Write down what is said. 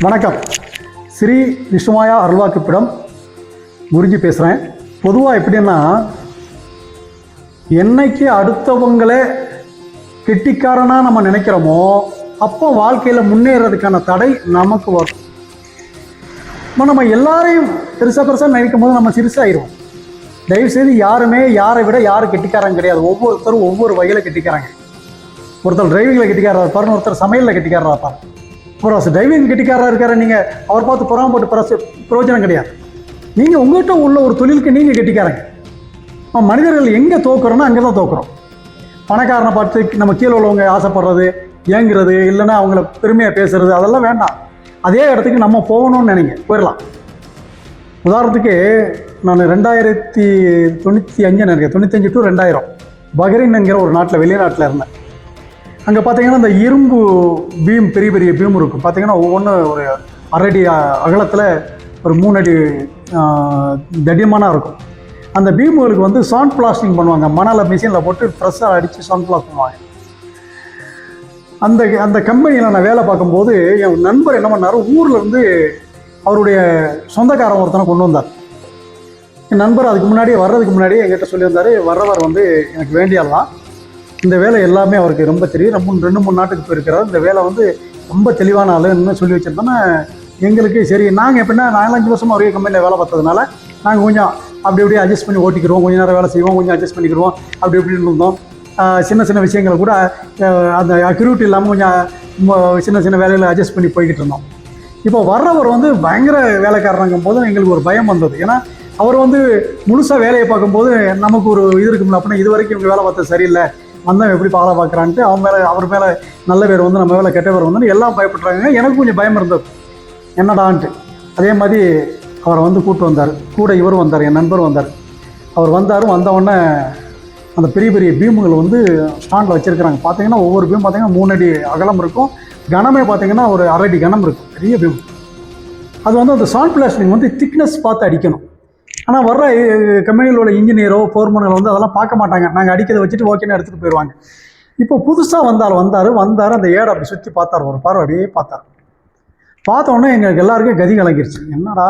வணக்கம். ஸ்ரீ விஷ்ணுமாயா அருள்வாக்குப்பிடம் குருஜி பேசுகிறேன். பொதுவாக எப்படின்னா, என்னைக்கு அடுத்தவங்களே கெட்டிக்காரனாக நம்ம நினைக்கிறோமோ அப்போ வாழ்க்கையில் முன்னேறதுக்கான தடை நமக்கு வரும். இப்போ நம்ம எல்லாரையும் பெருசாக நினைக்கும் போது நம்ம சிறுசாகிடுவோம். தயவுசெய்து யாருமே யாரை விட யாரும் கெட்டிக்காரங்க கிடையாது. ஒவ்வொருத்தரும் ஒவ்வொரு வகையில் கெட்டிக்காரங்க. ஒருத்தர் டிரைவிங்கில் கெட்டிக்காரா இருப்பார், ஒருத்தர் சமையலில் கெட்டிக்காரா இருப்பார். அப்புறம் டிரைவிங் கெட்டிக்காரராக இருக்காரு, நீங்கள் அவர் பார்த்து புறாமப்பட்டு பிரயோஜனம் கிடையாது. நீங்கள் உங்கள்கிட்ட உள்ள ஒரு தொழிலுக்கு நீங்கள் கெட்டிக்காரங்க. மனிதர்கள் எங்கே தோக்குறோன்னா அங்கே தான் தோக்குறோம். பணக்காரனை பார்த்து நம்ம கீழே உள்ளவங்க ஆசைப்படுறது, ஏங்குறது, இல்லைன்னா அவங்கள பெருமையாக பேசுறது, அதெல்லாம் வேண்டாம். அதே இடத்துக்கு நம்ம போகணும்னு போயிடலாம். உதாரணத்துக்கு நான் 2095 நினைக்கிறேன், 95 to 2000 பஹ்ரைன் என்கிற ஒரு நாட்டில், வெளிநாட்டில் இருந்தேன். அங்கே பார்த்தீங்கன்னா இந்த இரும்பு பீம், பெரிய பெரிய பீம் இருக்கும். பார்த்தீங்கன்னா ஒவ்வொன்று ஒரு 1.5 அடி அகலத்தில், ஒரு 3 அடி தடிமனாக இருக்கும். அந்த பீமுகளுக்கு வந்து சாண்ட் பிளாஸ்டிங் பண்ணுவாங்க. மணலை மிஷினில் போட்டு ஃப்ரெஷ்ஷாக அடித்து சாண்ட் பிளாஸ்ட் பண்ணுவாங்க. அந்த கம்பெனியில் நான் வேலை பார்க்கும்போது என் நண்பர் என்ன பண்ணார், ஊரில் இருந்து அவருடைய சொந்தக்காரன் ஒருத்தனை கொண்டு வந்தார். என் நண்பர் வர்றதுக்கு முன்னாடியே என்கிட்ட சொல்லியிருந்தார், வர்றவர் வந்து எனக்கு வேண்டியெல்லாம் இந்த வேலை எல்லாமே அவருக்கு ரொம்ப தெரியும். 2-3 நாட்டுக்கு போயிருக்கிறார். இந்த வேலை வந்து ரொம்ப தெளிவான ஆளுன்னு சொல்லி வச்சுருந்தோன்னா எங்களுக்கு சரி. நாங்கள் எப்படின்னா 4-5 வருஷமாக ஒரே கம்பெனியில் வேலை பார்த்ததுனால நாங்கள் கொஞ்சம் அப்படி அட்ஜஸ்ட் பண்ணி ஓட்டிக்கிறோம். கொஞ்சம் நேரம் வேலை செய்வோம், கொஞ்சம் அட்ஜஸ்ட் பண்ணிக்கிறோம், அப்படி இப்படின்னு இருந்தோம். சின்ன சின்ன விஷயங்களை கூட அந்த அக்யூரிட்டி இல்லாமல் கொஞ்சம் சின்ன வேலையில் அட்ஜஸ்ட் பண்ணி போய்கிட்டு இருந்தோம். இப்போ வர்றவர் வந்து பயங்கர வேலைக்காரங்கும் போது எங்களுக்கு ஒரு பயம் வந்தது. ஏன்னா அவர் வந்து முழுசாக வேலையை பார்க்கும்போது நமக்கு ஒரு இது இருக்கும்ல, அப்படின்னா இது வரைக்கும் இவங்க வேலை பார்த்தது சரியில்லை, வந்தவன் எப்படி பாலை பார்க்குறான்ட்டு அவர் மேலே நல்ல பேர் வந்து நம்ம மேலே கெட்ட பேர் வந்து எல்லாம் பயப்படுறாங்க. எனக்கு கொஞ்சம் பயம் இருந்தது, என்னடான்ட்டு. அதே மாதிரி அவரை வந்து கூப்பிட்டு வந்தார். கூட இவர் வந்தார், என் நண்பர் வந்தார். அவர் வந்தவுடனே அந்த பெரிய பெரிய பீமுகள் வந்து ஸ்டாண்டில் வச்சுருக்கிறாங்க. பார்த்தீங்கன்னா ஒவ்வொரு பீம் பார்த்தீங்கன்னா 3 அடி அகலம் இருக்கும். கனமே பார்த்தீங்கன்னா ஒரு 1/2 அடி கனம் இருக்கும், பெரிய பீம். அது வந்து அந்த சாண்ட் பிளாஸ்டிங் வந்து திக்னஸ் பார்த்து அடிக்கணும். ஆனால் வர்ற கம்பெனியில் உள்ள இன்ஜினியரோ ஃபோர்மன்களோ வந்து அதெல்லாம் பார்க்க மாட்டாங்க. நாங்கள் அடிக்கிறத வச்சுட்டு ஓகேன்னு எடுத்துகிட்டு போயிடுவாங்க. இப்போ புதுசாக வந்தார். அந்த ஏடை அப்படி சுற்றி பார்த்தார், ஒரு பார்வை அப்படியே பார்த்தார். பார்த்தோன்னே எங்களுக்கு எல்லாருக்கும் கதி கலங்கிருச்சு. என்னடா